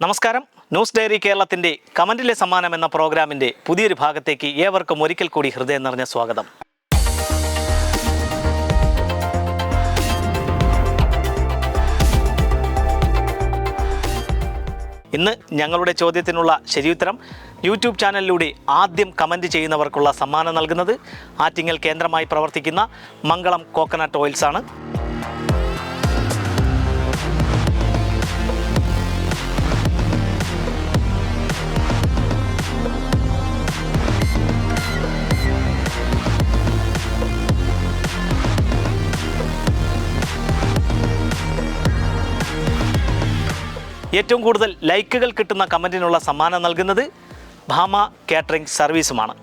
നമസ്കാരം. News diary കേരളത്തിൻ്റെ കമൻറ്റിലെ സമ്മാനം എന്ന പ്രോഗ്രാമിൻ്റെ പുതിയൊരു ഭാഗത്തേക്ക് ഏവർക്കും ഒരിക്കൽ കൂടി ഹൃദയം നിറഞ്ഞ സ്വാഗതം. ഇന്ന് ഞങ്ങളുടെ ചോദ്യത്തിനുള്ള ശരിയുത്തരം യൂട്യൂബ് ചാനലിലൂടെ ആദ്യം കമൻറ്റ് ചെയ്യുന്നവർക്കുള്ള സമ്മാനം നൽകുന്നത് ആറ്റിങ്ങൽ കേന്ദ്രമായി പ്രവർത്തിക്കുന്ന മംഗളം കോക്കനട്ട് ഓയിൽസ് ആണ്. ഏറ്റവും കൂടുതൽ ലൈക്കുകൾ കിട്ടുന്ന കമൻറ്റിനുള്ള സമ്മാനം നൽകുന്നത് ഭാമ കാറ്ററിംഗ് സർവീസുമാണ്.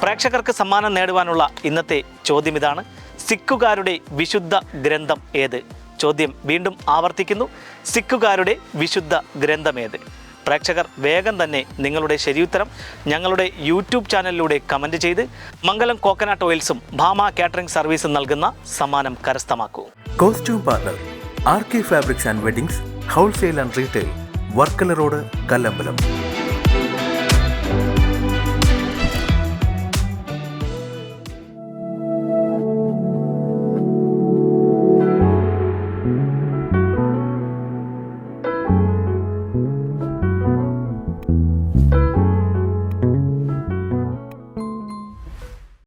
പ്രേക്ഷകർക്ക് സമ്മാനം നേടുവാനുള്ള ഇന്നത്തെ ചോദ്യം ഇതാണ്: സിക്കുകാരുടെ വിശുദ്ധ ഗ്രന്ഥം ഏത്? ചോദ്യം വീണ്ടും ആവർത്തിക്കുന്നു: സിക്കുകാരുടെ വിശുദ്ധ ഗ്രന്ഥമേത്? പ്രേക്ഷകർ വേഗം തന്നെ നിങ്ങളുടെ ശരിയുത്തരം ഞങ്ങളുടെ യൂട്യൂബ് ചാനലിലൂടെ കമൻറ്റ് ചെയ്ത് മംഗലം കോക്കനട്ട് ഓയിൽസും ഭാമ കാറ്ററിംഗ് സർവീസും നൽകുന്ന സമ്മാനം കരസ്ഥമാക്കൂ. Costume partner RK fabrics and weddings, wholesale and retail, Varkala road, Kallambalam.